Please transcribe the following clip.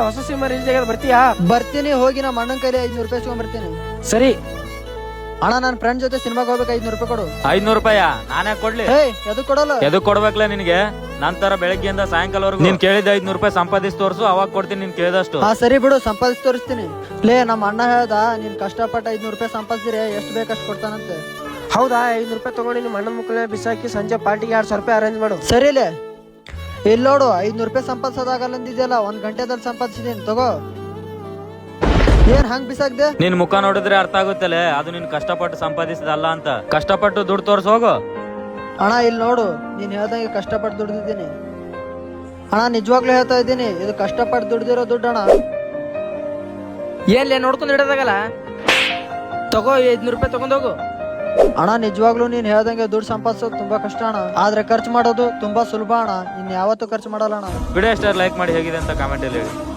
ಹೊಸ cinema release ಆಗ್ಯದ, ಬರ್ತೀಯಾ? ಬರ್ತೀನಿ, ಹೋಗಿ ನಮ್ಮ ಅಣ್ಣನ ಕೈಲಿ 500 ರೂಪಾಯಿ ಇಸ್ಕೊಂಡ್ ಬರ್ತೀನಿ. ಸರಿ ಅಣ್ಣ, ನನ್ನ ಫ್ರೆಂಡ್ ಜೊತೆ ಸಿನಿಮಾಗೆ ಹೋಗ್ಬೇಕು, 500 ರೂಪಾಯಿ ಕೊಡು. 500 ರೂಪಾಯಿ ನಾನೇ ಕೊಡ್ಲಿ? ಎದು ಕೊಡಲ್ಲ. ಎದು ಕೊಡ್ಬೇಕಲ್ಲ ನಿನ್ಗೆ? ನಂತರ ಬೆಳಗ್ಗೆಯಿಂದ ಸಾಯಂಕಾಲವರೆಗೂ ನೀನ್ ಕೇಳಿದ 500 ರೂಪಾಯಿ ಸಂಪಾದಿಸಿ ತೋರ್ಸು, ಅವಾಗ ಕೊಡ್ತೀನಿ ನೀನ್ ಕೇಳಿದಷ್ಟು. ಹಾ ಸರಿ ಬಿಡು, ಸಂಪಾದಿಸಿ ತೋರಿಸ್ತೀನಿ. ನಮ್ಮ ಅಣ್ಣ ಹೇಳ್ದ, ನೀನ್ ಕಷ್ಟಪಟ್ಟ 500 ರೂಪಾಯಿ ಸಂಪಾದಿಸಿದ್ರೆ ಎಷ್ಟು ಬೇಕಷ್ಟು ಕೊಡ್ತಾನಂತೆ. ಹೌದಾ? 500 ರೂಪಾಯಿ ತಗೊಂಡು ನಿಮ್ಮ ಅಣ್ಣನ ಮುಕ್ಕಳೆ ಬಿಸಾಕಿ ಸಂಜೆ ಪಾರ್ಟಿಗೆ 200 ರೂಪಾಯಿ ಅರೇಂಜ್ ಮಾಡು. ಸರಿಲೇ. ಇಲ್ಲಿ ನೋಡು, 500 ರೂಪಾಯಿ ಸಂಪಾದಿಸೋದಾಗಲ್ಲ ಅಂದಿದ್ಯಲ್ಲ, 1 ಗಂಟೆದಲ್ಲಿ ಸಂಪಾದಿಸಿದೀನಿ, ತಗೋ. ಏನ್ ಹಂಗ್ ಬಿಸಾಕ್ದೆ? ನಿನ್ ಮುಖ ನೋಡಿದ್ರೆ ಅರ್ಥ ಆಗುತ್ತಲ್ಲ, ಅದು ನೀನ್ ಕಷ್ಟಪಟ್ಟು ಸಂಪಾದಿಸಿದಲ್ಲ ಅಂತ. ಕಷ್ಟಪಟ್ಟು ದುಡ್ಡು ತೋರ್ಸು ಹೋಗು. ಅಣ್ಣ ಇಲ್ಲಿ ನೋಡು, ನೀನ್ ಹೇಳ್ದಂಗೆ ಕಷ್ಟಪಟ್ಟು ದುಡ್ದಿದ್ದೀನಿ ಅಣ್ಣ, ನಿಜವಾಗ್ಲೂ ಹೇಳ್ತಾ ಇದ್ದೀನಿ, ಇದು ಕಷ್ಟಪಟ್ಟು ದುಡ್ದಿರೋ ದುಡ್ಡು ಅಣ್ಣ. ಏನ್ಲೇ ನೋಡ್ಕೊಂಡು ಇಡೋದಾಗಲ್ಲ, ತಗೋ 500 ರೂಪಾಯಿ ತಗೊಂಡೋಗು. ಅಣ್ಣ ನಿಜವಾಗ್ಲೂ ನೀನ್ ಹೇಳ್ದಂಗೆ ದುಡ್ಡು ಸಂಪಾದಿಸೋದು ತುಂಬಾ ಕಷ್ಟ ಅಣ್ಣ, ಆದ್ರೆ ಖರ್ಚು ಮಾಡೋದು ತುಂಬಾ ಸುಲಭ ಅಣ್ಣ. ಇನ್ ಯಾವತ್ತೂ ಖರ್ಚು ಮಾಡಲ್ಲ ಅಣ್ಣ. ವಿಡಿಯೋ ಇಷ್ಟ ಲೈಕ್ ಮಾಡಿ, ಹೇಗಿದೆ ಅಂತ ಕಾಮೆಂಟ್ ಅಲ್ಲಿ ಹೇಳಿ.